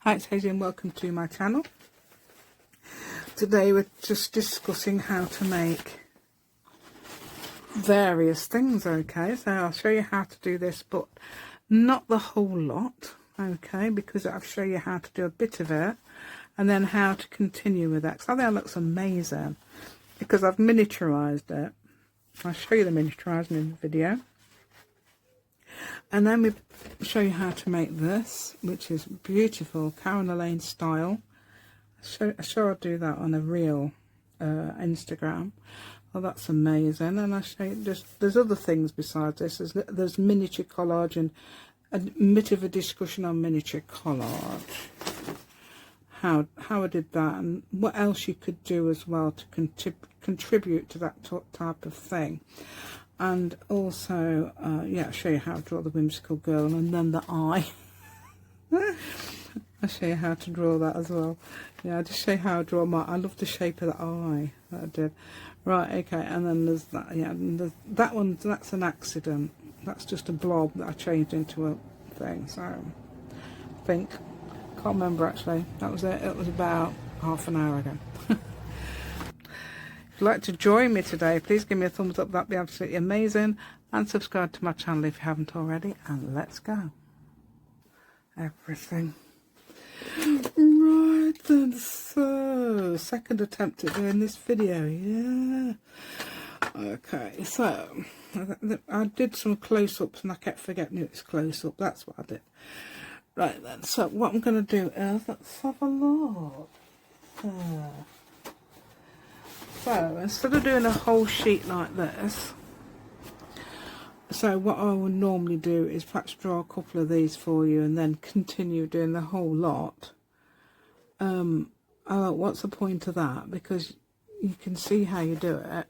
Hi, it's Hazy and welcome to my channel. Today we're just discussing how to make various things, okay? So I'll show you how to do this, but not the whole lot, okay? Because I'll show you how to do a bit of it and then how to continue with that. So I think that looks amazing because I've miniaturized it. I'll show you the miniaturizing in the video. And then we show you how to make this, which is beautiful, Karen Lane style. I'm sure I'll do that on a real Instagram. Oh, that's amazing. And I'll show you there's other things besides this. There's miniature collage and a bit of a discussion on miniature collage. How I did that and what else you could do as well to contribute to that type of thing. And also, yeah, I'll show you how to draw the whimsical girl and then the eye. I'll show you how to draw that as well. Yeah, I'll just show you how I draw I love the shape of the eye that I did. Right, okay, and then there's that, yeah, and there's that one, that's an accident. That's just a blob that I changed into a thing, so I think, can't remember actually, that was it was about half an hour ago. If you'd like to join me today, please give me a thumbs up, that'd be absolutely amazing, and subscribe to my channel if you haven't already, and let's go. Everything. Right then, so second attempt at doing this video, yeah. Okay, so I did some close-ups and I kept forgetting it was close-up, that's what I did. Right then, so what I'm going to do is, let's have a look. So instead of doing a whole sheet like this, so what I would normally do is perhaps draw a couple of these for you and then continue doing the whole lot. What's the point of that? Because you can see how you do it.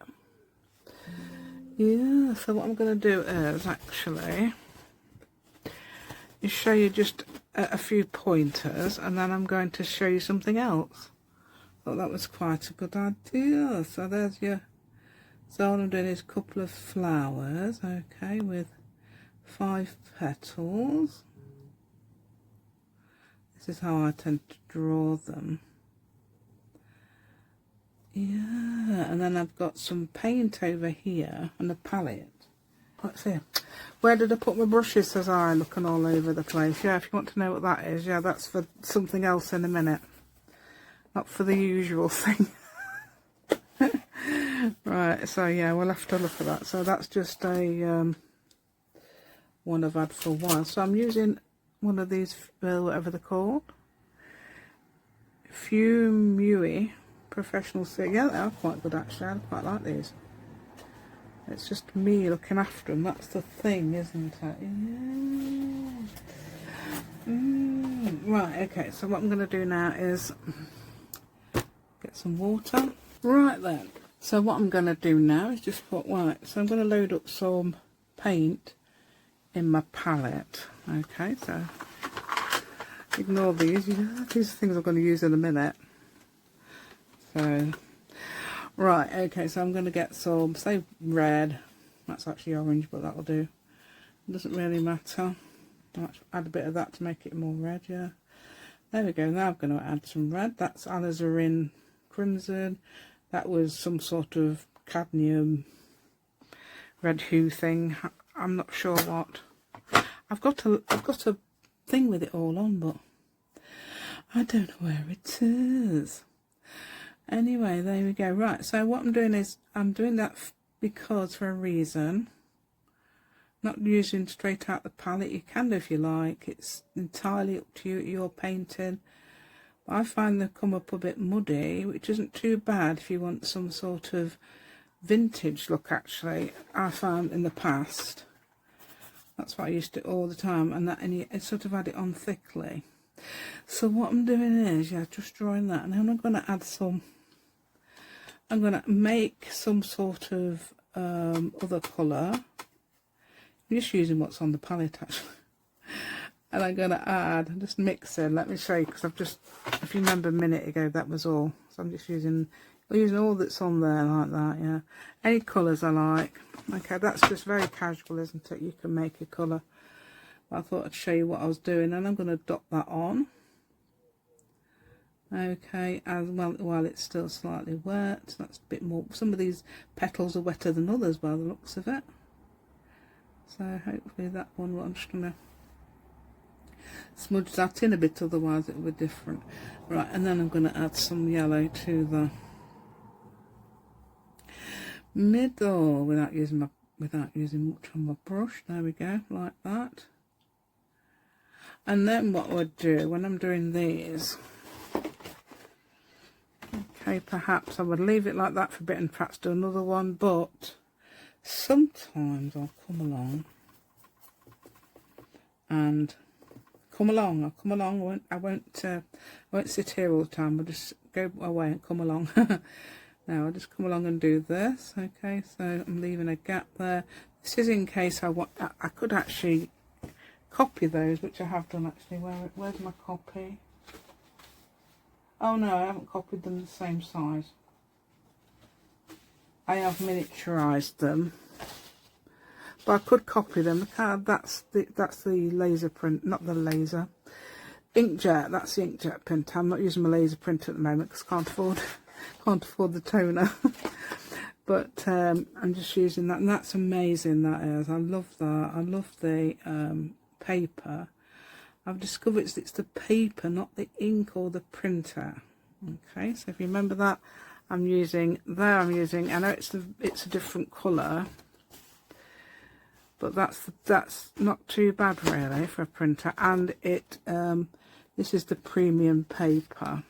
Yeah, so what I'm going to do is actually show you just a few pointers and then I'm going to show you something else. Thought that was quite a good idea. So there's your, so all I'm doing is a couple of flowers, okay, with 5 petals. This is how I tend to draw them. Yeah, and then I've got some paint over here and a palette. Let's see. Where did I put my brushes, says I, looking all over the place. Yeah, if you want to know what that is, yeah, that's for something else in a minute. Not for the usual thing. Right, so yeah, we'll have to look at that. So that's just a one I've had for a while. So I'm using one of these, whatever they're called. Fumui Professional Seal. Yeah, they are quite good actually. I quite like these. It's just me looking after them. That's the thing, isn't it? Yeah. Right, okay. So what I'm going to do now is get some water. Right then. So what I'm going to do now is just put white. So I'm going to load up some paint in my palette. Okay, so ignore these. These things I'm going to use in a minute. So, right, okay, so I'm going to get some, say red. That's actually orange, but that'll do. It doesn't really matter. I'll add a bit of that to make it more red, yeah. There we go. Now I'm going to add some red. That's alizarin crimson. That was some sort of cadmium red hue thing. I'm not sure what. I've got a thing with it all on, but I don't know where it is. Anyway, there we go. Right, so what I'm doing is I'm doing that because for a reason. Not using straight out the palette. You can do if you like. It's entirely up to you, your painting. But I find they come up a bit muddy, which isn't too bad if you want some sort of vintage look. Actually, I found in the past. That's what I used to do all the time, and it sort of add it on thickly. So what I'm doing is, yeah, just drawing that, and then I'm going to add some. I'm going to make some sort of other colour. I'm just using what's on the palette actually. And I'm going to add, just mix in, let me show you, because I've just, if you remember a minute ago, that was all. So I'm just using all that's on there like that, yeah. Any colours I like. Okay, that's just very casual, isn't it? You can make a colour. But I thought I'd show you what I was doing, and I'm going to dot that on. Okay, as well while it's still slightly wet. That's a bit more. Some of these petals are wetter than others by the looks of it. So hopefully that one, I'm just gonna smudge that in a bit, otherwise it will be different. Right, and then I'm gonna add some yellow to the middle without using much on my brush. There we go, like that. And then what I would do when I'm doing these, okay, perhaps I would leave it like that for a bit and perhaps do another one, but sometimes I'll come along and I'll come along. I won't sit here all the time. I'll just go away and come along. Now I'll just come along and do this. Okay, so I'm leaving a gap there. This is in case I could actually copy those, which I have done actually. Where's my copy? Oh no, I haven't copied them the same size. I have miniaturized them, but I could copy them. That's the laser print, not the laser inkjet. That's the inkjet printer. I'm not using my laser printer at the moment because can't afford the toner. But I'm just using that, and that's amazing. That is, I love that. I love the paper. I've discovered it's the paper, not the ink or the printer. Okay, so if you remember that, I know it's a different colour, but that's not too bad really for a printer. And this is the premium paper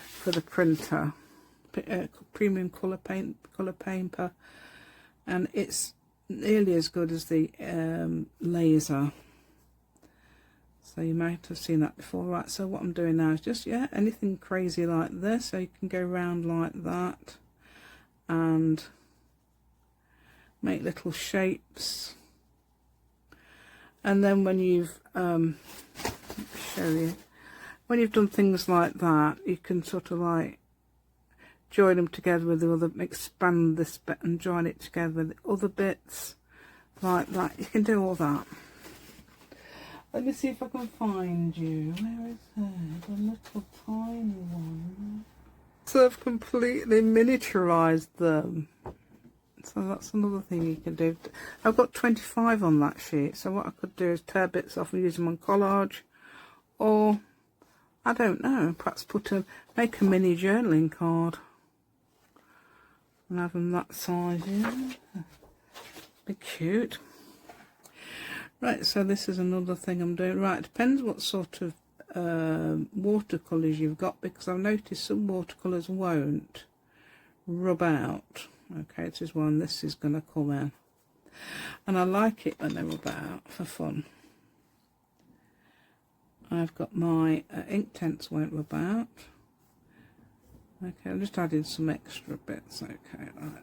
for the printer, premium colour paper, and it's nearly as good as the laser. So you might have seen that before. Right, so what I'm doing now is just, anything crazy like this. So you can go round like that and make little shapes. And then when you've, show you, when you've done things like that, you can sort of like join them together with the other, expand this bit and join it together with the other bits like that. You can do all that. Let me see if I can find you. Where is it? The little tiny one. So I've completely miniaturized them. So that's another thing you can do. I've got 25 on that sheet. So what I could do is tear bits off and use them on collage. Or, I don't know, perhaps make a mini journaling card. And have them that size, yeah. Be cute. Right, so this is another thing I'm doing. Right, it depends what sort of watercolours you've got, because I've noticed some watercolours won't rub out. Okay, this is one, this is going to come in. And I like it when they rub out for fun. I've got my Inktense won't rub out. Okay, I'm just adding some extra bits. Okay, right.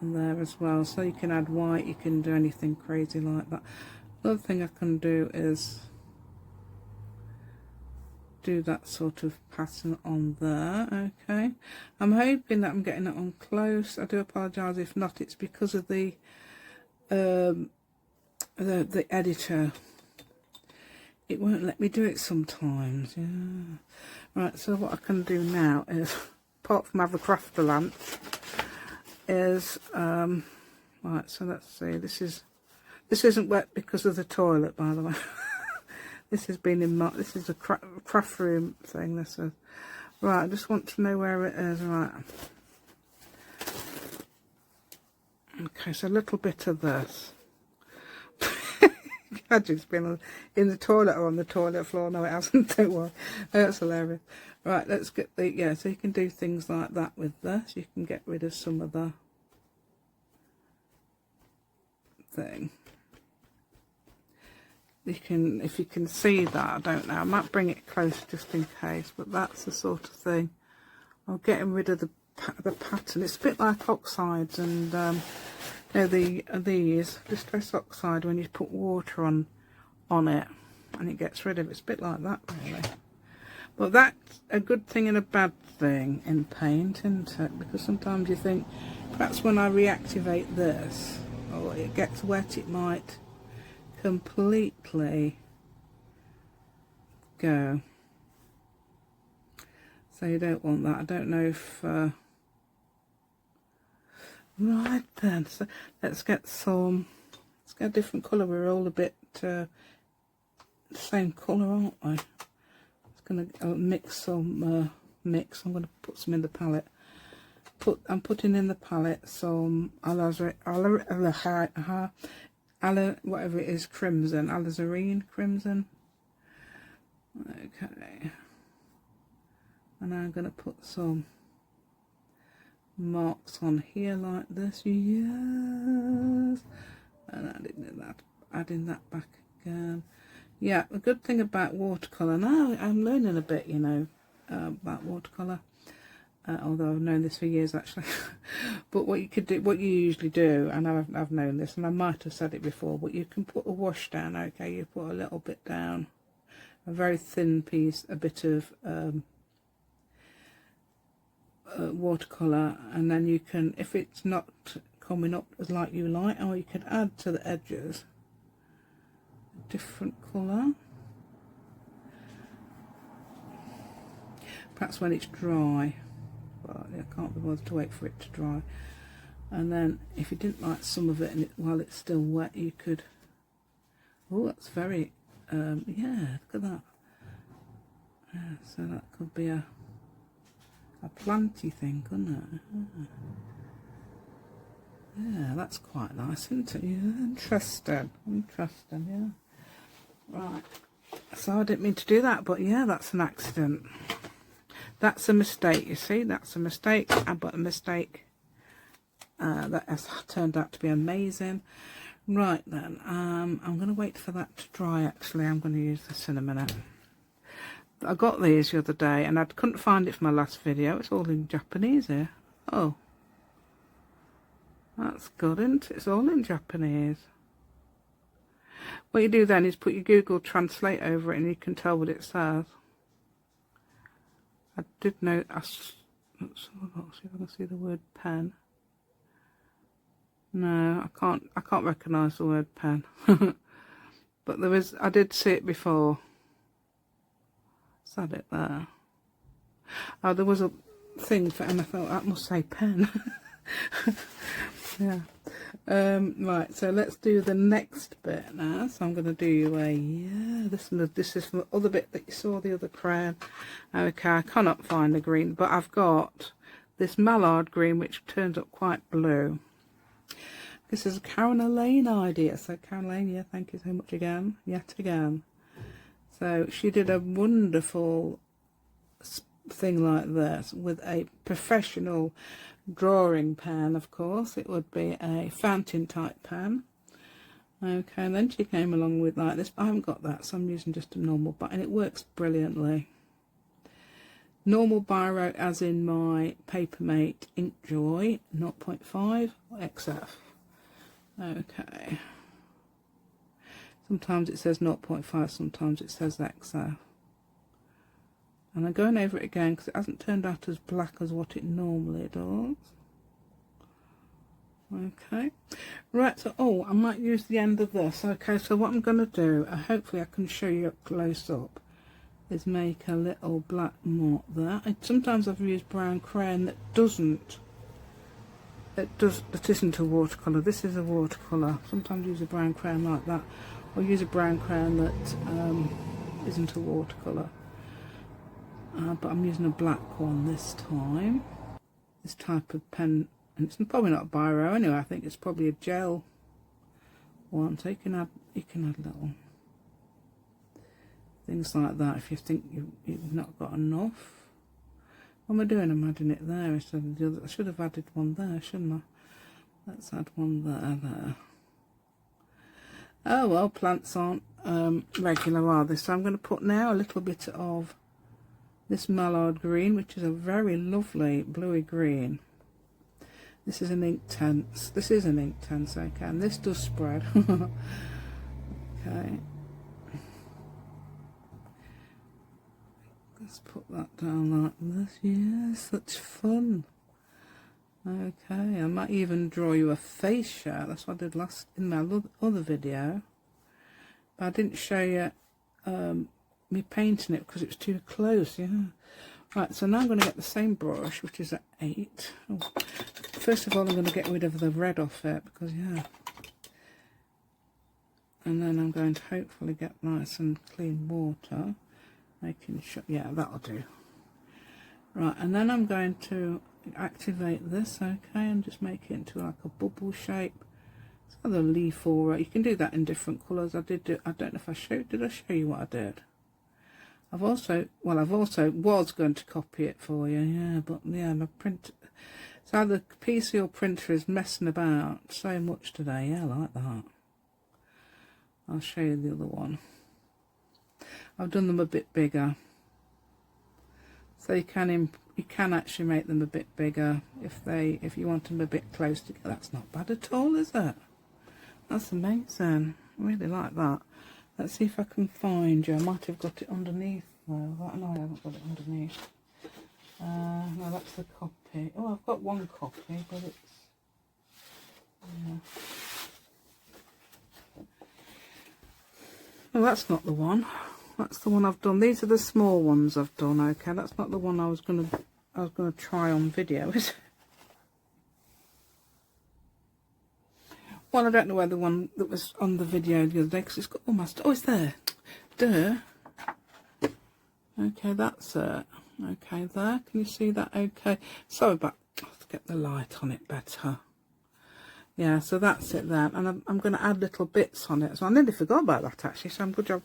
And there as well, so you can add white, you can do anything crazy like that. Another thing I can do is do that sort of pattern on there. Okay, I'm hoping that I'm getting it on close. I do apologise if not. It's because of the editor. It won't let me do it sometimes. Yeah. Right, so what I can do now is, apart from have a crafter lunch, is right, so let's see, this isn't wet because of the toilet, by the way. This has been in my, this is a craft room thing, this is. Right, I just want to know where it is. Right, okay, so a little bit of this. Magic's been in the toilet or on the toilet floor. No, it hasn't. Don't worry. That's hilarious. Right, let's get the, so you can do things like that with this. You can get rid of some of the thing. You can, if you can see that, I don't know. I might bring it close just in case, but that's the sort of thing. I'm getting rid of the pattern. It's a bit like oxides and these distress oxide when you put water on it and it gets rid of it. It's a bit like that really. But that's a good thing and a bad thing in paint, isn't it? Because sometimes you think, perhaps when I reactivate this or it gets wet, it might completely go. So you don't want that. I don't know if... Right then, so let's get a different colour. We're all a bit the same colour, aren't we? It's going to mix some mix. I'm going to put some in the palette. I'm putting in the palette some whatever it is, crimson, alizarin crimson. Okay, and I'm going to put some marks on here like this. Yes, and adding that back again. Yeah, the good thing about watercolour, now I'm learning a bit, you know, about watercolour, although I've known this for years actually. But what you could do, what you usually do, and I've known this, and I might have said it before, but you can put a wash down. Okay, you put a little bit down, a very thin piece, a bit of watercolour, and then you can, if it's not coming up as like you like, or you could add to the edges a different colour, perhaps when it's dry, but I can't be bothered to wait for it to dry. And then if you didn't like some of it, and while it's still wet, you could, oh, that's very yeah, look at that. Yeah, so that could be a planty thing, couldn't it? Yeah, that's quite nice, isn't it? Yeah, interesting, yeah. Right, so I didn't mean to do that, but yeah, that's an accident. That's a mistake, you see, that's a mistake, but a mistake that has turned out to be amazing. Right then, I'm going to wait for that to dry. Actually, I'm going to use this in a minute. I got these the other day and I couldn't find it for my last video. It's all in Japanese here. Oh, that's good, isn't it? It's all in Japanese. What you do then is put your Google Translate over it and you can tell what it says. I did know, let's see if I can see the word pen. No, I can't recognise the word pen. But there was, I did see it before. Is that it there? Oh, there was a thing for, and I thought that must say pen. Yeah. Right, so let's do the next bit now. So I'm going to do a, yeah, this is the other bit that you saw, the other crayon. Okay, I cannot find the green, but I've got this mallard green which turns up quite blue. This is a Caroline idea. So Caroline, yeah, thank you so much again, yet again. So she did a wonderful thing like this with a professional drawing pen. Of course, it would be a fountain type pen. Okay, and then she came along with like this. I haven't got that, so I'm using just a normal, but and it works brilliantly. Normal biro, as in my Papermate Inkjoy 0.5 XF. Okay. Sometimes it says 0.5, sometimes it says XF. And I'm going over it again because it hasn't turned out as black as what it normally does. Okay. Right, so, oh, I might use the end of this. Okay, so what I'm going to do, hopefully I can show you up close up, is make a little black mark there. And sometimes I've used brown crayon that isn't a watercolour. This is a watercolour. Sometimes use a brown crayon like that, or use a brown crayon that isn't a watercolour. But I'm using a black one this time. This type of pen, and it's probably not a biro anyway. I think it's probably a gel one. So you can add little things like that if you think you've not got enough. What am I doing? I'm adding it there instead of the other. I should have added one there, shouldn't I? Let's add one there. Oh well, plants aren't regular, are they? So I'm going to put now a little bit of this mallard green, which is a very lovely bluey green. This is an Inktense. This is an Inktense, okay, and this does spread. Okay. Let's put that down like this. Yes, that's fun. Okay, I might even draw you a face shot. That's what I did last in my other video. But I didn't show you me painting it because it was too close. Yeah. Right, so now I'm going to get the same brush, which is at 8. Oh, first of all, I'm going to get rid of the red off it, because, yeah. And then I'm going to hopefully get nice and clean water. Making sure, yeah, that'll do. Right, and then I'm going to activate this, okay, and just make it into like a bubble shape. It's got a leaf aura. You can do that in different colours. I don't know if I showed, did I show you what I did? I've also was going to copy it for you, yeah, but yeah, my print, so the PC or printer is messing about so much today, yeah, like that. I'll show you the other one. I've done them a bit bigger, so you can actually make them a bit bigger if you want them a bit close together. That's not bad at all, is it? That's amazing. I really like that. Let's see if I can find you. I might have got it underneath though. No, I haven't got it underneath. No, that's the copy. Oh, I've got one copy, but it's... Yeah. Oh, that's not the one. That's the one I've done. These are the small ones I've done, okay? That's not the one I was gonna try on video, is it? Well, I don't know where the one that was on the video the other day, because it's got almost... Oh, it's there. Duh. Okay, that's it. Okay, there. Can you see that? Okay. Sorry about... Let's get the light on it better. Yeah, so that's it there. And I'm going to add little bits on it. So I nearly forgot about that, actually. So good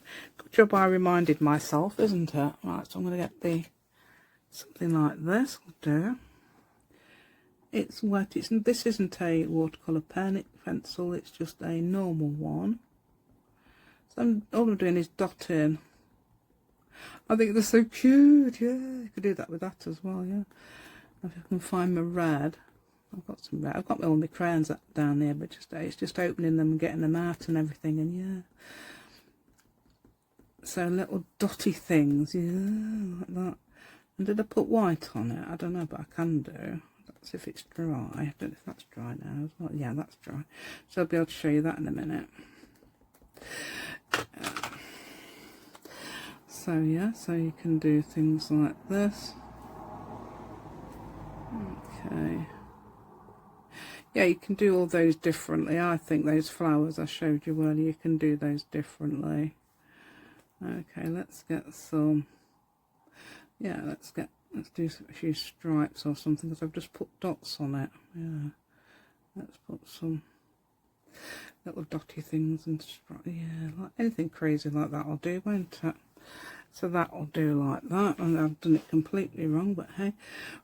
job I reminded myself, isn't it? Right, so I'm going to get something like this. I'll do. It's wet. This isn't a watercolor pencil. It's just a normal one. So all I'm doing is dotting. I think they're so cute. Yeah, you could do that with that as well. Yeah, if I can find my red. I've got some red. I've got all my crayons down there, but it's just opening them and getting them out and everything. And yeah, so little dotty things. Yeah, like that. And did I put white on it? I don't know, but I can do. That's if it's dry. I don't know if that's dry now as well. Yeah, that's dry. So I'll be able to show you that in a minute. So yeah, so you can do things like this. Okay. Yeah, you can do all those differently. I think those flowers I showed you earlier, you can do those differently. Okay, let's get some. Yeah, let's do a few stripes or something, because I've just put dots on it. Yeah, let's put some little dotty things and yeah, like anything crazy like that I'll do, won't it? So that'll do like that. And I've done it completely wrong, but hey.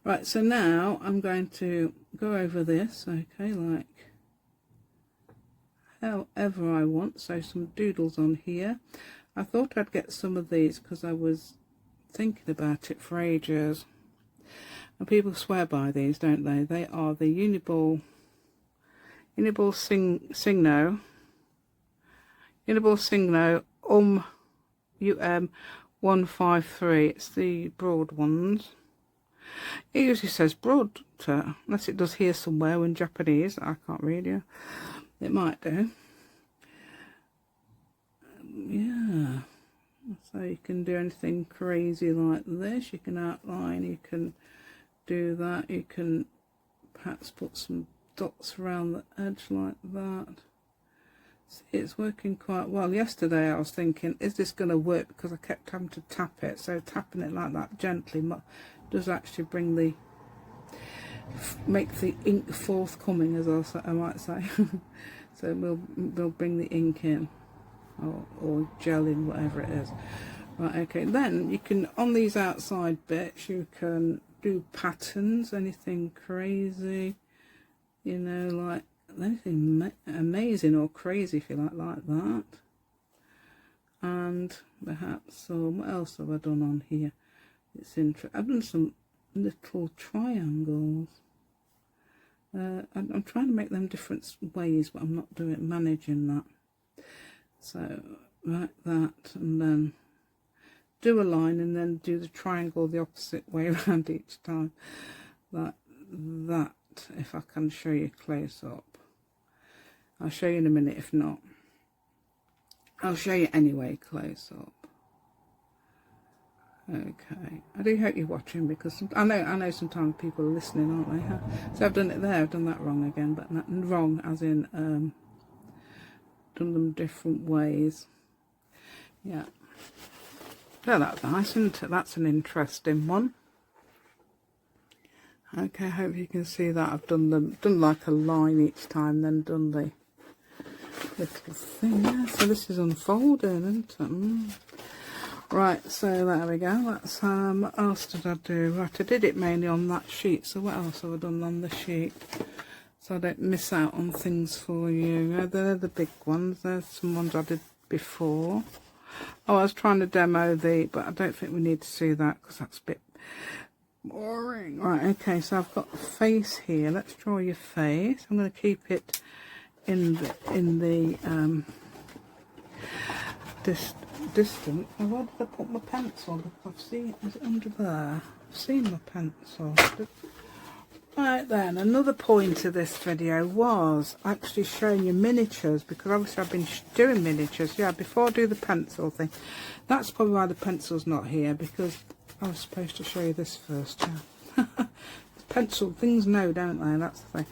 Right, so now I'm going to go over this, okay, like however I want. So some doodles on here. I thought I'd get some of these because I was thinking about it for ages. And people swear by these, don't they? They are the Uniball Signo 153. It's the broad ones. It usually says broad, unless it does here somewhere in Japanese. I can't read you. It might do. Yeah. So you can do anything crazy like this. You can outline. You can do that. You can perhaps put some dots around the edge like that. See, it's working quite well. Yesterday I was thinking, is this going to work, because I kept having to tap it. So tapping it like that gently does actually make the ink forthcoming, as I might say. So we'll bring the ink in, or gel in, whatever it is. Right, okay, then you can, on these outside bits, you can do patterns, anything crazy, you know, like anything amazing or crazy, if you like that. And perhaps some, what else have I done on here? It's interesting. I've done some little triangles. I'm trying to make them different ways, but I'm not managing that. So like that, and then do a line, and then do the triangle the opposite way around each time, like that. If I can show you close up, I'll show you in a minute. If not, I'll show you anyway close up. Okay, I do hope you're watching, because I know sometimes people are listening, aren't they? Huh? So I've done it there, I've done that wrong again, but not wrong as in done them different ways. Yeah. Oh, that's nice, isn't it? That's an interesting one. Okay, I hope you can see that I've done like a line each time, then done the little thing. Yeah, so this is unfolding, isn't it? Right, so there we go. That's what else did I do? Right, I did it mainly on that sheet. So what else have I done on the sheet? So I don't miss out on things for you. They're the big ones. There's some ones I did before. Oh, I was trying to demo but I don't think we need to see that because that's a bit boring. Right, okay, so I've got a face here. Let's draw your face. I'm going to keep it in the distance. Now, where did I put my pencil? Because I've seen, is it under there? I've seen my pencil. Right then, another point of this video was actually showing you miniatures, because obviously I've been doing miniatures. Yeah, before I do the pencil thing. That's probably why the pencil's not here, because I was supposed to show you this first. Yeah. Pencil things know, don't they? That's the thing.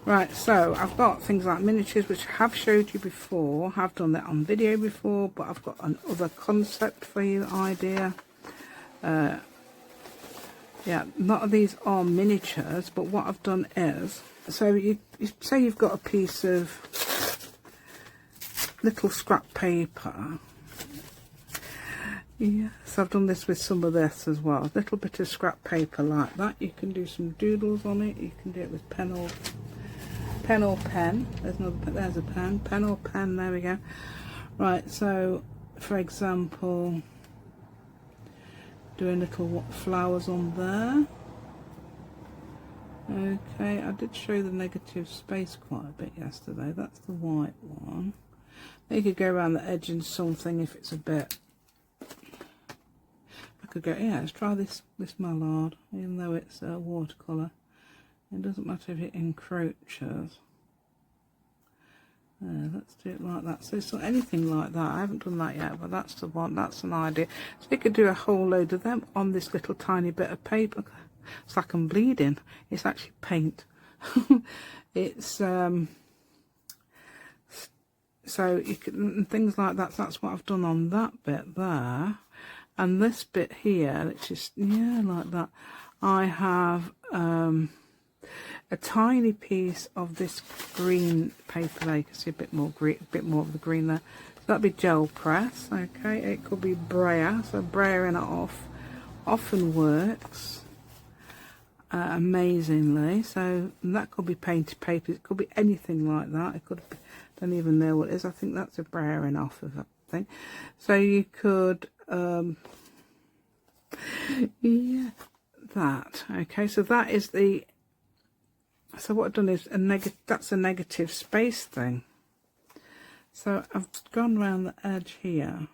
Right, so I've got things like miniatures, which I have showed you before. I've done that on video before, but I've got another concept for you, idea. Yeah, none of these are miniatures, but what I've done is, so you say you've got a piece of little scrap paper. Yeah, so I've done this with some of this as well. A little bit of scrap paper like that. You can do some doodles on it. You can do it with pen or pen. There's a pen. Pen or pen. There we go. Right. So, for example, doing little flowers on there. Okay, I did show the negative space quite a bit yesterday. That's the white one. You could go around the edge and something if it's a bit. I could go, yeah, let's try this mallard, even though it's a watercolor. It doesn't matter if it encroaches. Let's do it like that. So anything like that. I haven't done that yet, but that's the one. That's an idea. So you could do a whole load of them on this little tiny bit of paper. It's like I'm bleeding. It's actually paint. It's so you can, things like that. That's what I've done on that bit there. And this bit here, which is, yeah, like that, I have a tiny piece of this green paper there. You can see a bit more of the green there. So that'd be gel press, okay. It could be brayer, so brayering it off often works amazingly. So that could be painted paper. It could be anything like that. It could be, don't even know what it is. I think that's a brayering off of that thing. So you could yeah, that. Okay, so that is the, so what I've done is that's a negative space thing. So I've gone around the edge here.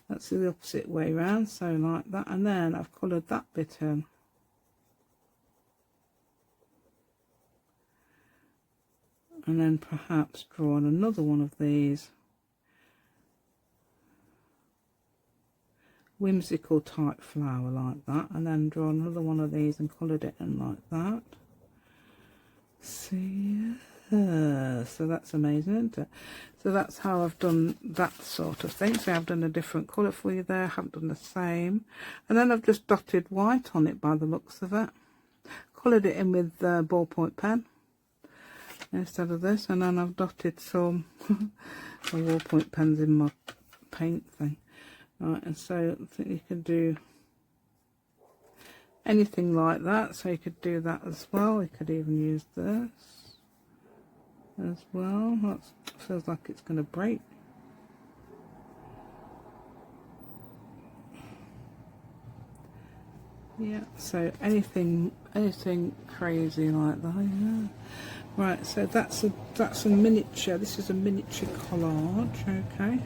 That's the opposite way round, so like that, and then I've coloured that bit in. And then perhaps drawn another one of these whimsical type flower like that, and then draw another one of these and coloured it in like that. See, yeah. So that's amazing, isn't it? So that's how I've done that sort of thing. So I've done a different colour for you there, I haven't done the same. And then I've just dotted white on it by the looks of it. Coloured it in with ballpoint pen instead of this, and then I've dotted some ballpoint pens in my paint thing. Right, and so I think you can do anything like that. So you could do that as well. You could even use this as well. That feels like it's going to break. Yeah, so anything crazy like that. Yeah. Right, so that's a miniature. This is a miniature collage. Okay.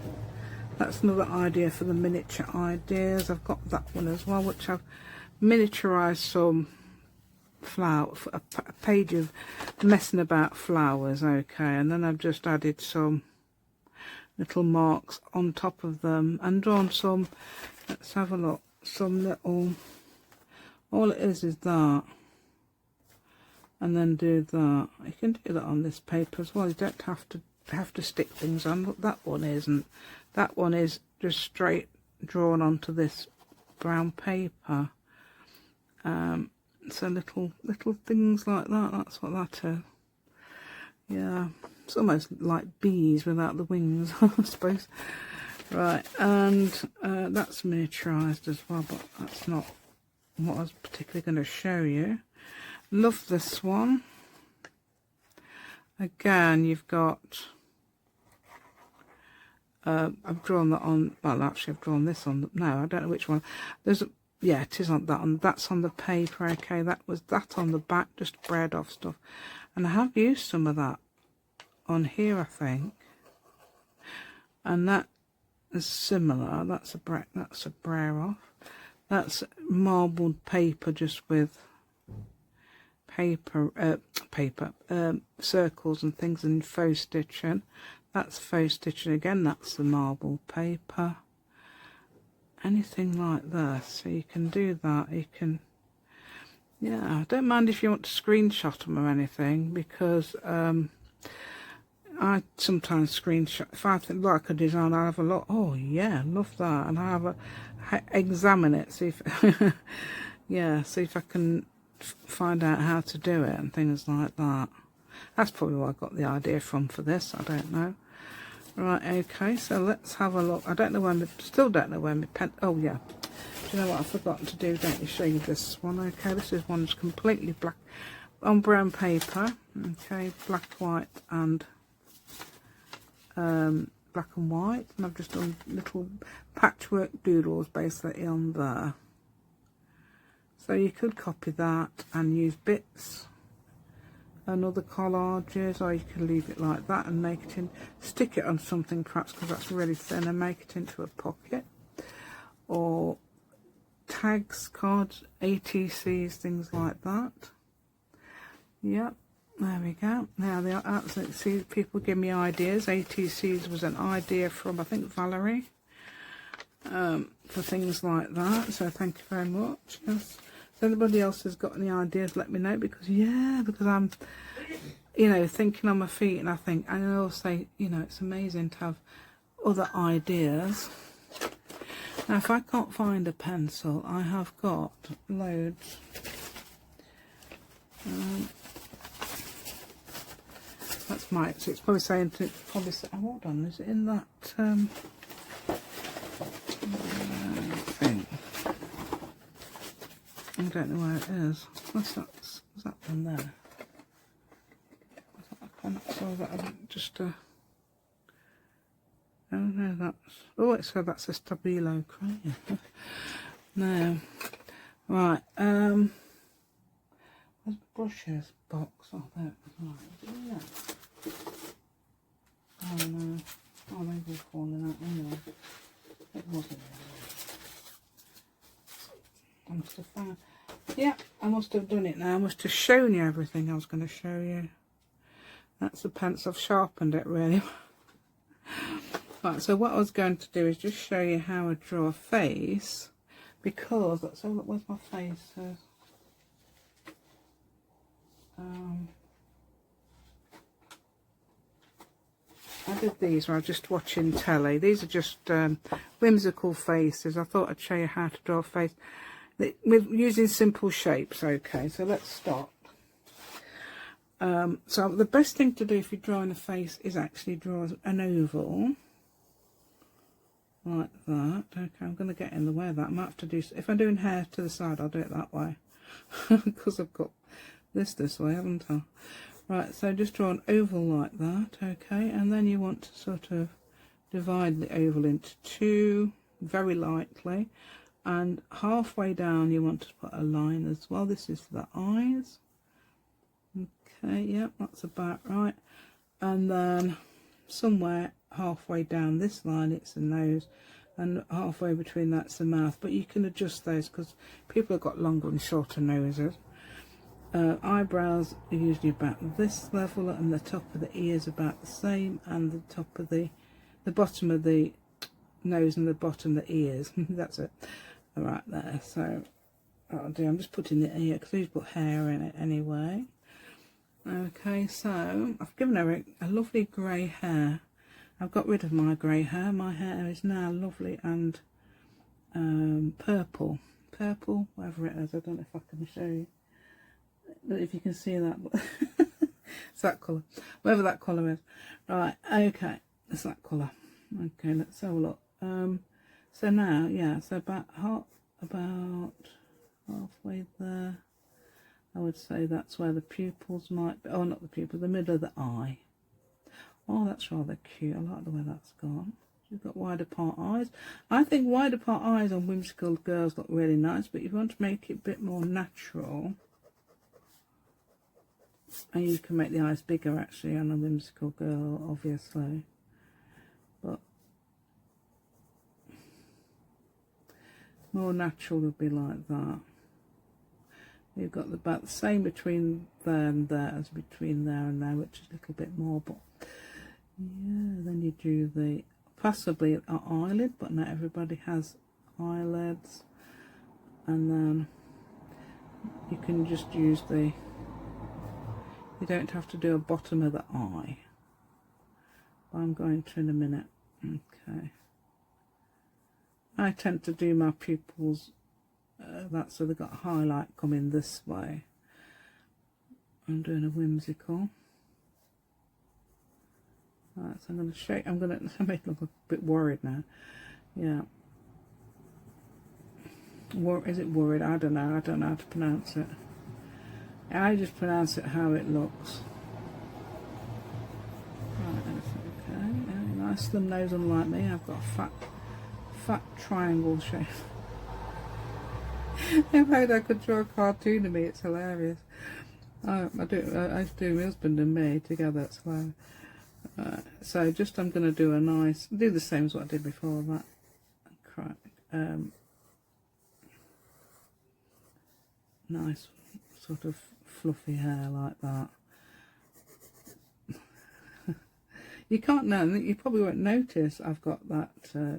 That's another idea for the miniature ideas. I've got that one as well, which I've miniaturized some flower, a page of messing about flowers, okay, and then I've just added some little marks on top of them, and drawn some, let's have a look, some little, all it is that, and then do that. You can do that on this paper as well. You don't have to stick things on. Look, that one isn't. That one is just straight drawn onto this brown paper. So little things like that. That's what that is. Yeah, it's almost like bees without the wings, I suppose. Right, and that's miniaturised as well, but that's not what I was particularly going to show you. Love this one. Again, you've got, I've drawn that on, well actually I've drawn this on, no, I don't know which one. There's, yeah, it is on that one, that's on the paper, okay, that was that on the back, just bred off stuff. And I have used some of that on here, I think. And that is similar, that's a brayer off. That's marbled paper just with circles and things and faux stitching. That's faux stitching again, that's the marble paper. Anything like this, so you can do that. You can, yeah, I don't mind if you want to screenshot them or anything, because I sometimes screenshot, if I think like a design, I have a look, oh yeah, love that, and I have a examine it, see if yeah, see if I can find out how to do it and things like that. That's probably where I got the idea from for this, I don't know. Right, okay, so let's have a look. I don't know when, still don't know when my pen, oh yeah, do you know what I've forgotten to do? Don't you show you this one? Okay, this is one that's completely black on brown paper. Okay, black, white and black and white, and I've just done little patchwork doodles basically on there. So you could copy that and use bits and other collages, or you can leave it like that and make it in, stick it on something perhaps because that's really thin, and make it into a pocket, or tags, cards, ATCs, things like that. Yep, there we go. Now they are absolutely, see, people give me ideas. ATCs was an idea from, I think, Valerie, for things like that, so thank you very much. Yes. If anybody else has got any ideas, let me know, because yeah, because I'm, you know, thinking on my feet, and I think, and I always say, you know, it's amazing to have other ideas. Now if I can't find a pencil, I have got loads. That's my, so it's probably saying to, probably say, oh, hold on, is it in that thing? I don't know where it is. What's that? Is that one there? Is that a pencil? Is that just a... Oh no, that's... Oh, it said that's a Stabilo crayon. No. Right, there's brushes box. Oh, there it is. Right. Yeah. Oh no. Oh, they've all fallen out anyway. It wasn't there. I must have found... Yeah, I must have done it now. I must have shown you everything I was going to show you. That's the pencil. I've sharpened it really. Right, so what I was going to do is just show you how I draw a face, because that's all. Where's my face? I did these when I was just watching telly. These are just whimsical faces. I thought I'd show you how to draw a face with using simple shapes. Okay, so let's start. So the best thing to do if you're drawing a face is actually draw an oval like that. Okay, I'm going to get in the way of that. I might have to do, if I'm doing hair to the side, I'll do it that way because I've got this way, haven't I? Right, so just draw an oval like that. Okay, and then you want to sort of divide the oval into two very lightly, and halfway down you want to put a line as well. This is for the eyes. Okay, yeah, that's about right. And then somewhere halfway down this line it's the nose, and halfway between that's the mouth, but you can adjust those because people have got longer and shorter noses. Eyebrows are usually about this level, and the top of the ears about the same, and the top of the the bottom of the nose and the bottom of the ears. That's it. Right there. So I'll do. I'm just putting the ear because we've got hair in it anyway. Okay, so I've given her a lovely grey hair. I've got rid of my grey hair. My hair is now lovely and purple, whatever it is. I don't know if I can show you, but if you can see that, it's that colour, whatever that colour is. Right, okay, it's that colour. Okay, let's have a look. So now, yeah, so about halfway there, I would say that's where the pupils might be. Oh, not the pupil, the middle of the eye. Oh, that's rather cute. I like the way that's gone. She's got wide apart eyes. I think wide apart eyes on whimsical girls look really nice, but if you want to make it a bit more natural, and you can make the eyes bigger actually on a whimsical girl, obviously. But more natural would be like that. You've got about the same between there and there as between there and there, which is a little bit more, but yeah, then you do the possibly an eyelid, but not everybody has eyelids, and then you can just use the, you don't have to do a bottom of the eye. I'm going to in a minute. Okay, I tend to do my pupils that so they've got a highlight coming this way. I'm doing a whimsical. Right, so I'm going to shake. I'm going to make it look a bit worried now. Yeah. Is it worried? I don't know. I don't know how to pronounce it. I just pronounce it how it looks. Right, okay. Yeah, nice slim nose, unlike me. I've got a fat triangle shape. If I could draw a cartoon of me, it's hilarious. I do my husband and me together. It's hilarious. So just I'm going to do a nice, do the same as what I did before that. Nice sort of fluffy hair like that. You can't know, you probably won't notice I've got that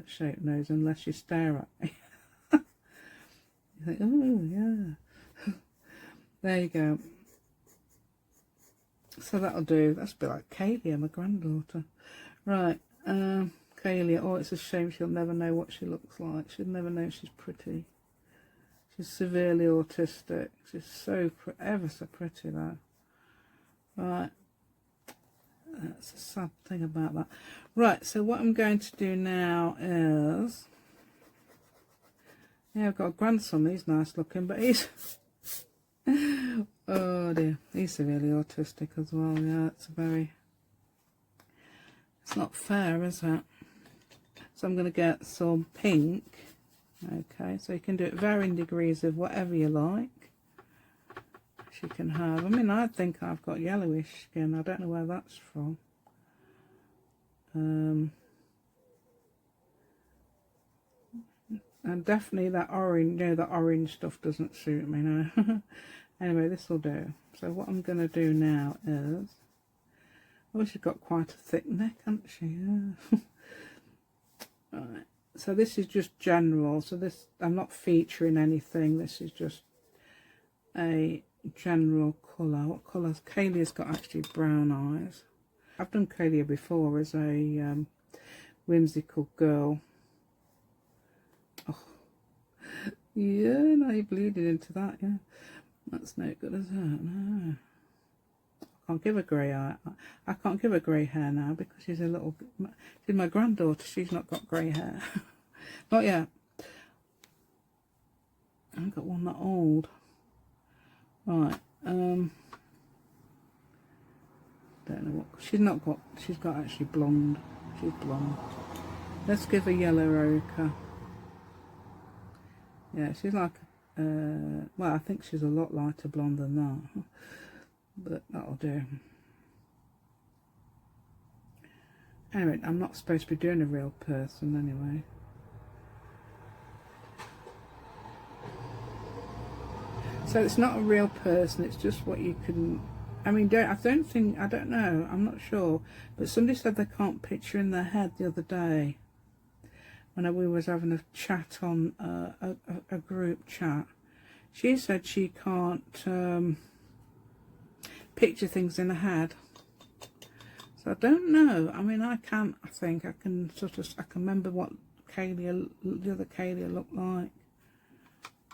shaped nose unless you stare at me. You think, oh yeah. There you go. So that'll do. That's a bit like Kaylia, my granddaughter. Right, Kaylia. Oh, it's a shame she'll never know what she looks like. She'll never know she's pretty. She's severely autistic. She's so ever so pretty though. Right, that's a sad thing about that. Right, so what I'm going to do now is, yeah, I've got a grandson. He's nice looking, but he's oh dear, he's severely autistic as well. Yeah, it's not fair, is it? So I'm going to get some pink. Okay, so you can do it varying degrees of whatever you like. She can have, I mean, I think I've got yellowish skin. I don't know where that's from. And definitely that orange, you know, the orange stuff doesn't suit me now. Anyway, this will do. So what I'm going to do now is, oh, she's got quite a thick neck, hasn't she? Yeah. Right. So this is just general. So this, I'm not featuring anything. This is just a general colour. What colours? Kaylia's got actually brown eyes. I've done Kaylia before as a whimsical girl. Oh, yeah, now you're bleeding into that, yeah. That's no good, is it? No. I can't give her grey eye. I can't give her grey hair now because she's a little... She's my granddaughter. She's not got grey hair. Not yet. I haven't got one that old. Right. Don't know what... She's got actually blonde. She's blonde. Let's give her yellow ochre. Yeah, she's like... well, I think she's a lot lighter blonde than that. But that'll do. Anyway, I'm not supposed to be doing a real person anyway. So it's not a real person, it's just what you can I mean, I don't know, I'm not sure, but somebody said they can't picture in their head the other day when we was having a chat on a group chat. She said she can't picture things in her head. So I don't know. I mean, I can. I think I can I can remember what the other Kalia looked like,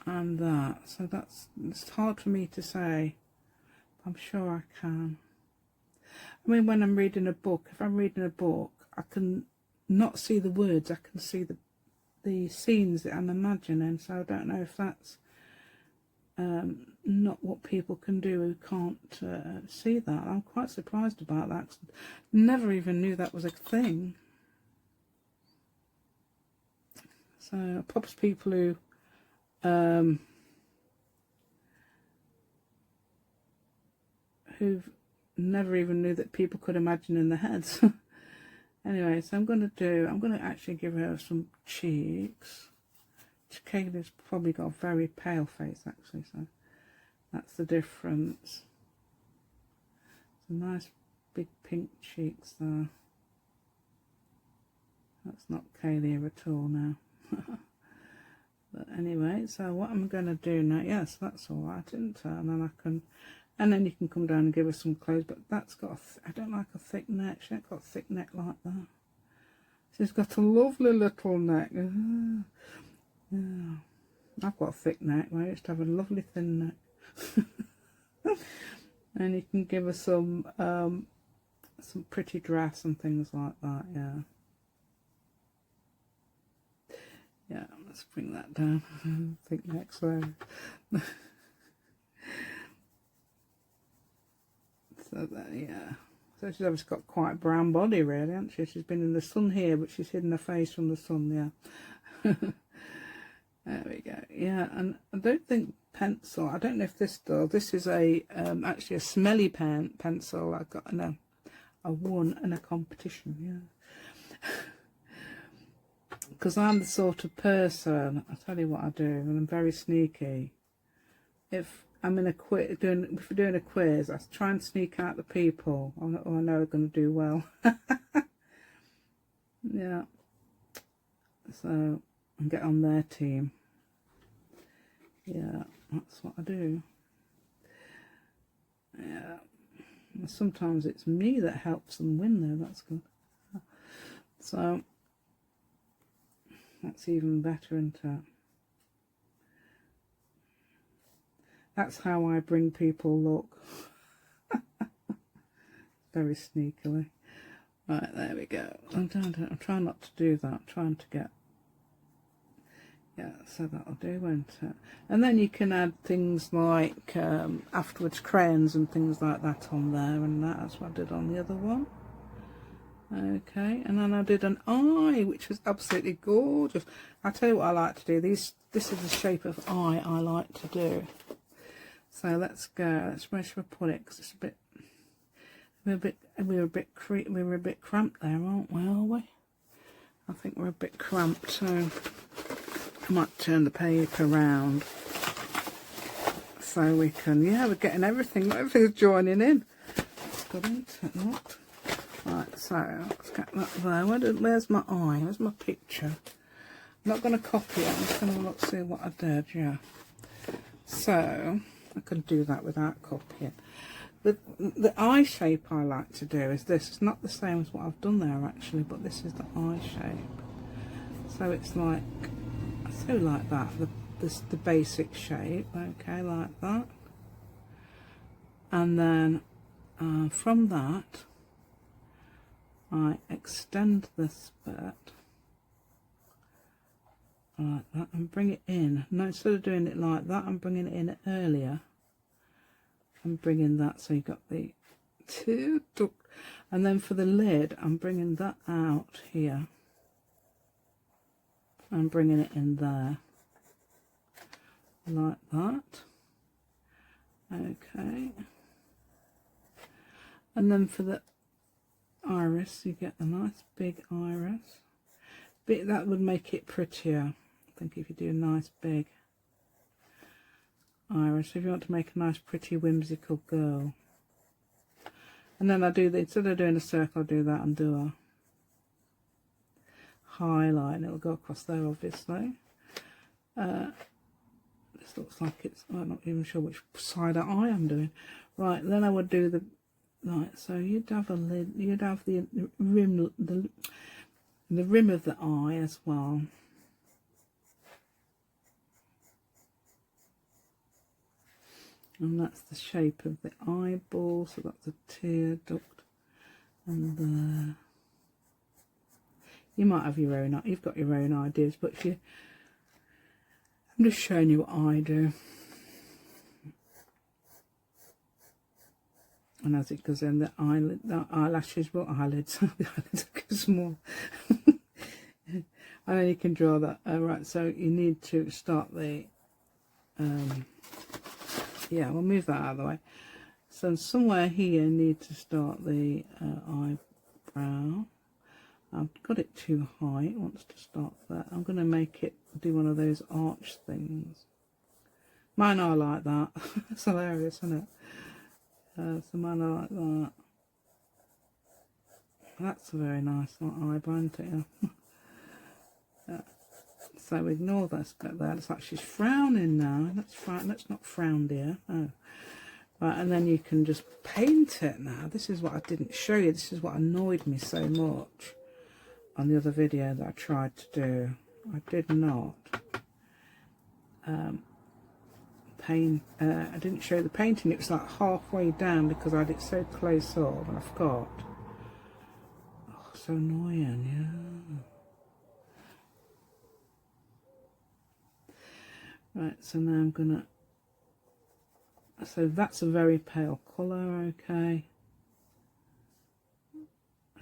and that. So it's hard for me to say. I'm sure I can. I mean, when I'm reading a book, if I'm reading a book, I can not see the words. I can see the scenes that I'm imagining. So I don't know if that's not what people can do who can't see that. I'm quite surprised about that, 'cause I never even knew that was a thing. So perhaps people who've never even knew that people could imagine in their heads. Anyway, so I'm going to actually give her some cheeks. Kayla's probably got a very pale face actually, so that's the difference. Some nice big pink cheeks there. That's not Kaylee at all now. But anyway, so what I'm going to do now, yes, that's all right, isn't it? And then you can come down and give her some clothes, but that's got I don't like a thick neck. She ain't got a thick neck like that. She's got a lovely little neck. Yeah. I've got a thick neck. I used to have a lovely thin neck. And you can give her some pretty dress and things like that. Yeah. Yeah. Let's bring that down. Thick neck, so. So that, yeah. So she's obviously got quite a brown body, really, hasn't she? She's been in the sun here, but she's hidden her face from the sun. Yeah. There we go. Yeah, and I don't think pencil. I don't know if this does. This is a actually a smelly pencil. I got I won in a competition. Yeah. Because I'm the sort of person. I tell you what I do, and I'm very sneaky. If I'm in a quiz, if we're doing a quiz, I try and sneak out the people I know are going to do well. Yeah. So and get on their team. Yeah, that's what I do. Yeah. And sometimes it's me that helps them win though, that's good. So that's even better, isn't it? That's how I bring people luck. Very sneakily. Right, there we go. I'm trying not to do that. I'm trying to get... Yeah, so that'll do, won't it? And then you can add things like afterwards crayons and things like that on there, and that's what I did on the other one. Okay, and then I did an eye, which was absolutely gorgeous. I'll tell you what I like to do. This is the shape of eye I like to do. So let's go. Where should I put it? Because it's a bit. We were a bit cramped there, aren't we? Are we? I think we're a bit cramped, so I might turn the paper around so we can. Yeah, we're getting everything. Everything's joining in. That's good, isn't it? Not. Right, so let's get that there. Where's my eye? Where's my picture? I'm not going to copy it. I'm just going to look see what I did. Yeah. So I can do that without copying. The eye shape I like to do is this. It's not the same as what I've done there actually, but this is the eye shape. So it's like, so like that. The basic shape. Okay, like that. And then from that, I extend this bit like that and bring it in. Now instead of doing it like that, I'm bringing it in earlier. I'm bringing that, so you got the two, and then for the lid, I'm bringing that out here. I'm bringing it in there, like that. Okay. And then for the iris, you get a nice big iris. That would make it prettier. I think if you do a nice big iris, if you want to make a nice pretty whimsical girl. And then I do the, instead of doing a circle, I do that and do a highlight, and it'll go across there, obviously. This looks like it's, I'm not even sure which side of eye I'm doing. Right, then I would do the, right, so you'd have a lid, you'd have the rim, the rim of the eye as well. And that's the shape of the eyeball, so that's a tear duct. And you might have your own, you've got your own ideas, but if you, I'm just showing you what I do. And as it goes in, the eyelid, the eyelashes, well, eyelids, the eyelids go small. And then you can draw that. Right, so you need to start the, yeah, we'll move that out of the way. So somewhere here you need to start the eyebrow. I've got it too high, it wants to start there. I'm going to make it do one of those arch things. Mine are like that. It's hilarious, isn't it? So mine are like that. That's a very nice eyebrow, isn't it? Yeah. So ignore this bit there. It's like she's frowning now. Let's not frown, dear. Oh. Right, and then you can just paint it now. This is what I didn't show you. This is what annoyed me so much on the other video that I tried to do. I did not paint. I didn't show the painting. It was like halfway down because I had it so close up, and I forgot. Oh, so annoying, yeah. Right, so now I'm gonna. So that's a very pale colour, okay.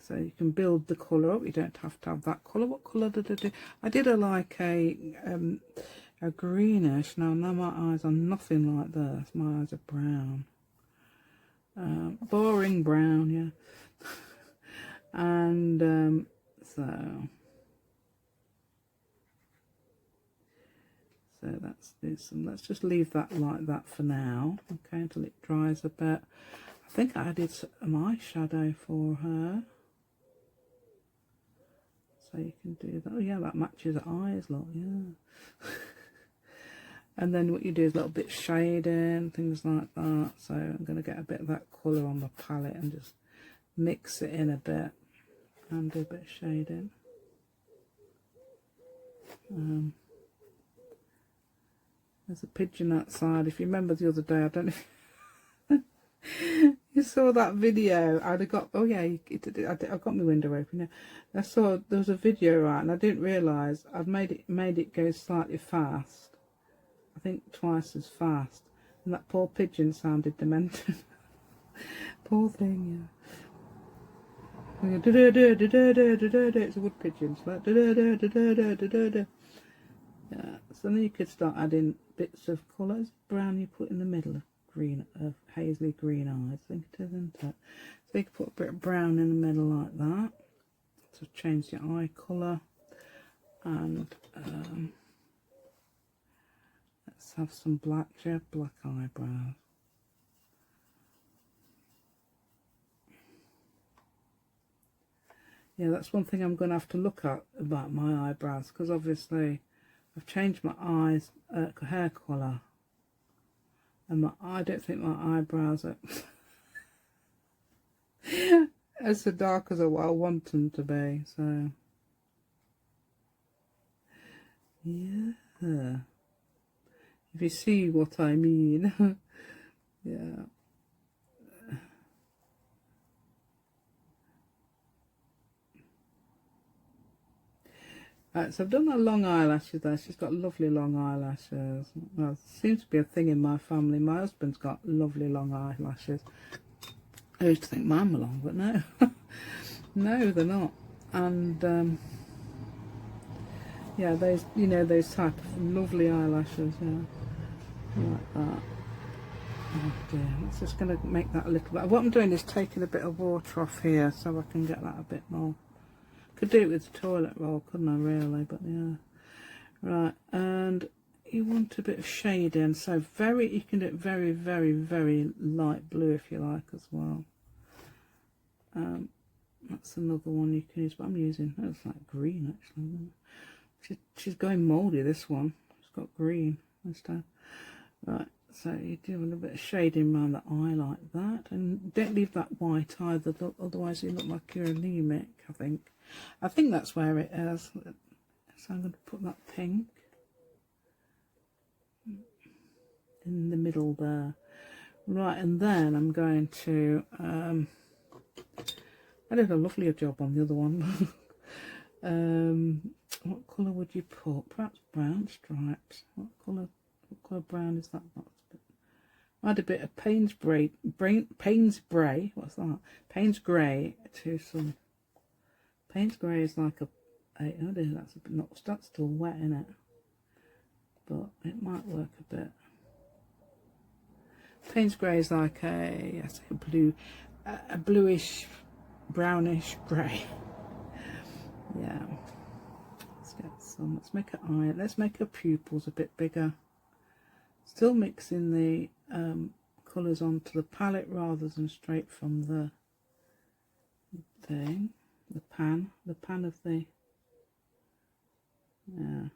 So you can build the colour up. You don't have to have that colour. What colour did I do? I did a like a greenish. Now my eyes are nothing like this. My eyes are brown. Boring brown, yeah. And so that's this, and let's just leave that like that for now, okay, until it dries a bit. I think I added some eyeshadow for her, so you can do that. Oh yeah, that matches her eyes, look, yeah. And then what you do is a little bit shading, things like that. So I'm going to get a bit of that colour on the palette and just mix it in a bit and do a bit of shading. There's a pigeon outside. If you remember the other day, I don't know if you saw that video. I'd have got, oh yeah, I've got my window open now. I saw there was a video, right, and I didn't realise I'd made it go slightly fast. I think twice as fast, and that poor pigeon sounded demented. Poor thing, yeah. It's a wood pigeon. So like, yeah. So then you could start adding bits of colours. Brown you put in the middle of green, of hazily green eyes. I think it is, isn't it? So you could put a bit of brown in the middle like that to change the eye colour. And let's have some black. She had black eyebrows. Yeah, that's one thing I'm going to have to look at about my eyebrows, because obviously I've changed my eyes, hair colour, and I don't think my eyebrows are as dark as I want them to be. So yeah, if you see what I mean. Yeah. Right, so I've done her long eyelashes there. She's got lovely long eyelashes. Well, it seems to be a thing in my family. My husband's got lovely long eyelashes. I used to think mine were long, but no. No, they're not. And yeah, those, you know, those type of lovely eyelashes, yeah, like that. Oh dear, it's just going to make that a little bit. What I'm doing is taking a bit of water off here so I can get that a bit more. Could do it with the toilet roll, couldn't I, really? But yeah. Right, and you want a bit of shading, so you can do it very, very, very light blue if you like as well. That's another one you can use, but I'm using, that's like green actually. She's going mouldy, this one. It's got green instead. Right, so you do a little bit of shading around the eye like that, and don't leave that white either, otherwise you look like you're anemic. I think that's where it is. So I'm going to put that pink in the middle there. Right, and then I'm going to I did a lovelier job on the other one. What colour would you put? Perhaps brown stripes. What colour brown is that? Add a bit of Payne's Grey. What's that? Payne's Grey to some. Payne's Grey is like a. Oh dear, that's a bit not. That's still wet in it, but it might work a bit. Payne's Grey is like a bluish, brownish grey. Yeah. Let's get some. Let's make her eye. Let's make her pupils a bit bigger. Still mixing the colours onto the palette rather than straight from the thing, the pan of the. Yeah.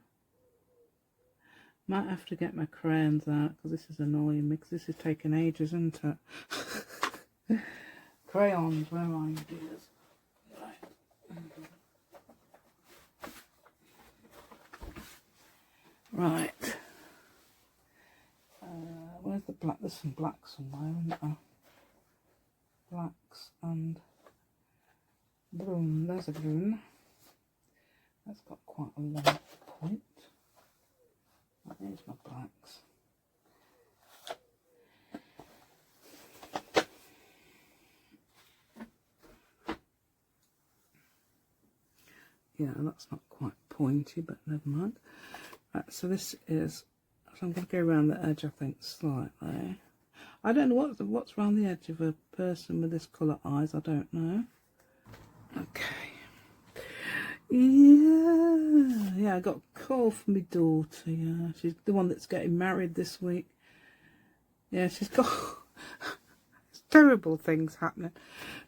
Might have to get my crayons out because this is annoying me, because this is taking ages, isn't it? Crayons, where are you, dears? Right. Where's the black? There's some black somewhere, isn't there? Blacks and brown. There's a brown. That's got quite a long point. There's my blacks. Yeah, that's not quite pointy, but never mind. Right, so this is. So I'm going to go around the edge, I think, slightly. I don't know what's around the edge of a person with this colour eyes. I don't know. Okay. Yeah, I got a call from my daughter. Yeah, she's the one that's getting married this week. Yeah, she's got terrible things happening.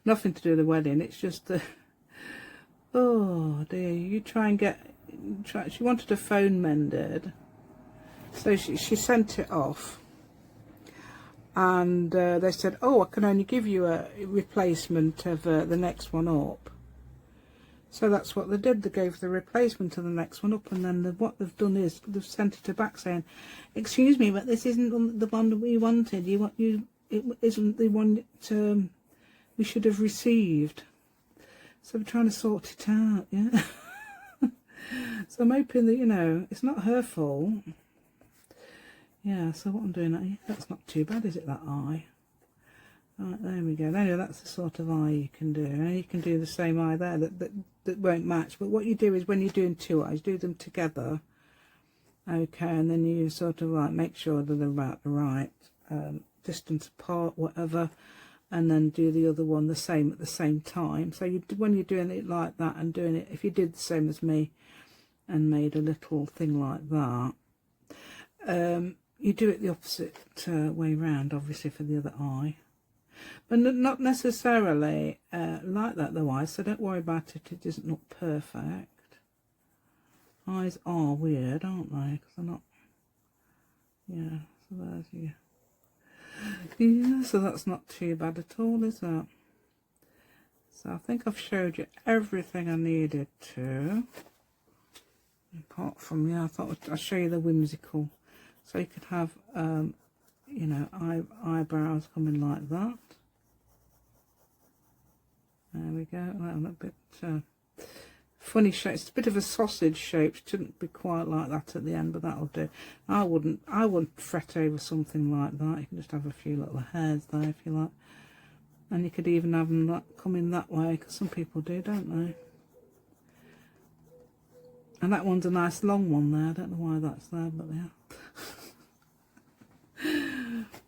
Nothing to do with the wedding. It's just oh dear. You try and get. She wanted a phone mended, so she sent it off. And they said, oh, I can only give you a replacement of the next one up. So that's what they did. They gave the replacement to the next one up, and then what they've done is they've sent it back saying, excuse me, but this isn't the one that we wanted. It isn't the one that we should have received. So we're trying to sort it out, yeah. So I'm hoping that, you know, it's not her fault. Yeah, so what I'm doing, that's not too bad, is it, that eye? Right, there we go. Anyway, that's the sort of eye you can do. And you can do the same eye there that won't match. But what you do is when you're doing two eyes, do them together. Okay, and then you sort of like make sure that they're about the right distance apart, whatever. And then do the other one the same at the same time. So when you're doing it like that and doing it, if you did the same as me and made a little thing like that, you do it the opposite way round, obviously, for the other eye. But not necessarily like that, though, eyes, so don't worry about it. It doesn't look perfect. Eyes are weird, aren't they? Because they're not... Yeah, so there's you. Yeah, so that's not too bad at all, is it? So I think I've showed you everything I needed to. Apart from, yeah, I thought I'd show you the whimsical. So you could have, you know, eyebrows coming like that. There we go. Well, a bit funny shape. It's a bit of a sausage shape. It shouldn't be quite like that at the end, but that'll do. I wouldn't fret over something like that. You can just have a few little hairs there if you like. And you could even have them coming that way, because some people do, don't they? And that one's a nice long one there. I don't know why that's there, but yeah.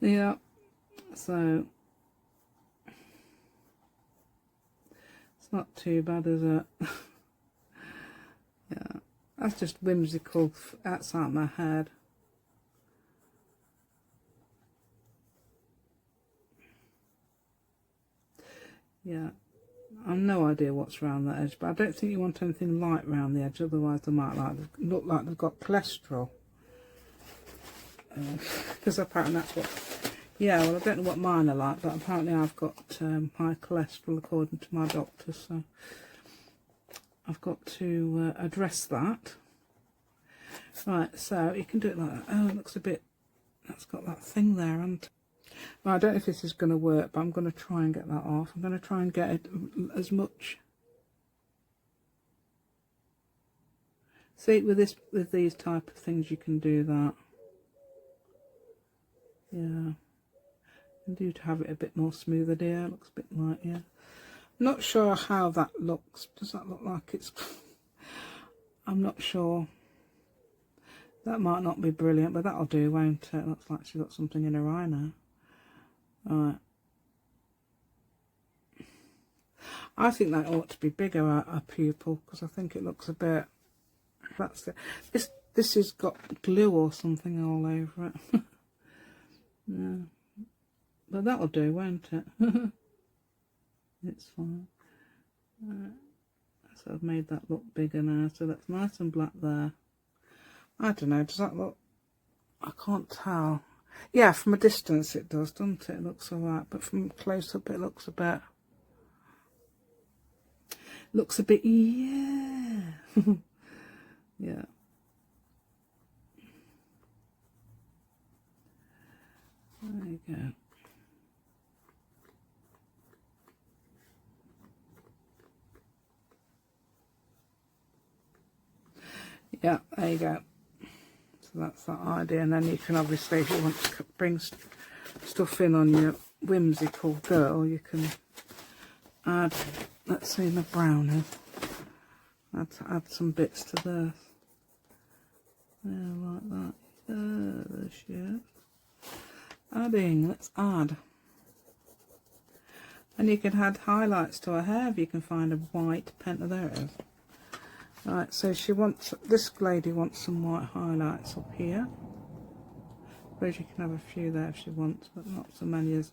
Yeah. So it's not too bad, is it? Yeah. That's just whimsical outside my head. Yeah. I've no idea what's around that edge, but I don't think you want anything light around the edge, otherwise they might look like they've got cholesterol. Because apparently that's what, yeah, well I don't know what mine are like, but apparently I've got high cholesterol according to my doctor, so I've got to address that. Right, so you can do it like that. Oh, it looks a bit, that's got that thing there, and well, I don't know if this is going to work, but I'm going to try and get that off. I'm going to try and get it as much. See, with these type of things, you can do that. Yeah, and do to have it a bit more smoother there. It looks a bit like, yeah. Not sure how that looks. Does that look like it's? I'm not sure. That might not be brilliant, but that'll do, won't it? Looks like she's got something in her eye now. Right. I think that ought to be bigger, a pupil, because I think it looks a bit. That's it. This has got glue or something all over it. Yeah, but that'll do, won't it? It's fine. Right. So I've made that look bigger now, so that's nice and black there. I don't know, does that look, I can't tell. Yeah, from a distance it does, doesn't it? It looks alright, but from close up it looks a bit, yeah. Yeah. There you go. Yeah, there you go. So that's that idea, and then you can obviously, if you want to bring stuff in on your whimsical girl, you can add, let's see, the brownie. Add some bits to this. Yeah, like that. There she is. Adding, let's add. And you can add highlights to her hair if you can find a white pen. Oh, there it is. Right, so she wants, this lady wants some white highlights up here. I suppose you can have a few there if she wants, but not so many as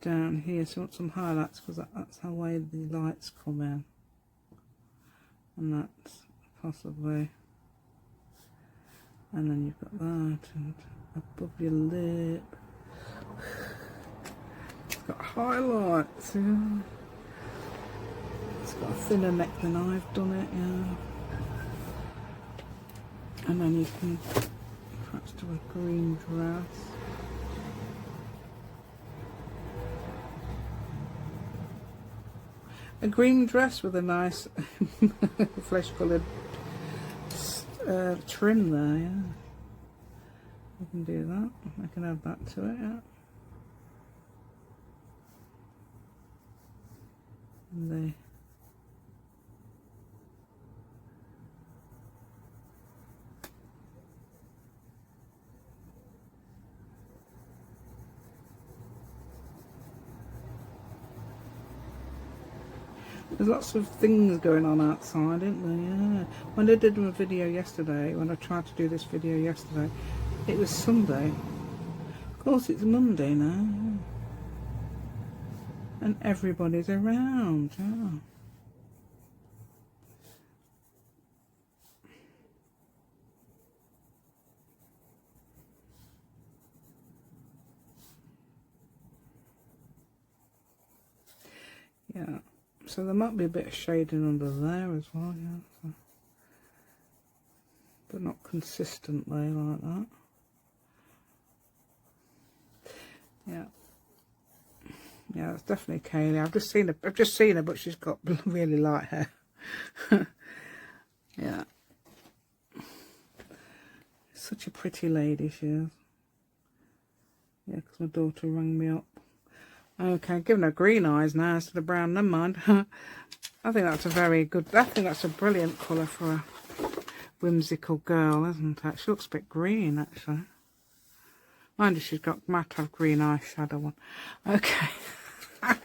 down here. She wants some highlights because that's how way the lights come in. And that's possibly, and then you've got that, and above your lip. It's got highlights, yeah. It's got a thinner neck than I've done it, yeah. And then you can perhaps do a green dress. A green dress with a nice flesh coloured trim there, yeah. I can do that. I can add that to it, yeah. And there's lots of things going on outside, isn't there? Yeah. When I did a video yesterday, when I tried to do this video yesterday, it was Sunday. Of course, it's Monday now. And everybody's around, yeah. Yeah. So there might be a bit of shading under there as well, yeah. So, but not consistently like that. Yeah. Yeah, it's definitely Kaylee. I've just seen her, but she's got really light hair. Yeah. Such a pretty lady she is. Yeah, because my daughter rang me up. Okay, giving her green eyes now instead of brown, never mind. I think that's a very good, I think that's a brilliant colour for a whimsical girl, isn't it? She looks a bit green, actually. Mind you, she's might have green eyeshadow on. Okay. I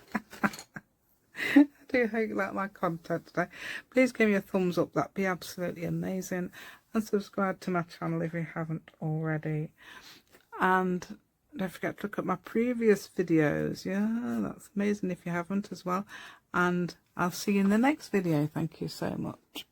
do hope you like my content today. Please give me a thumbs up, that'd be absolutely amazing. And subscribe to my channel if you haven't already. And don't forget to look at my previous videos. Yeah, that's amazing if you haven't as well. and I'll see you in the next video. Thank you so much.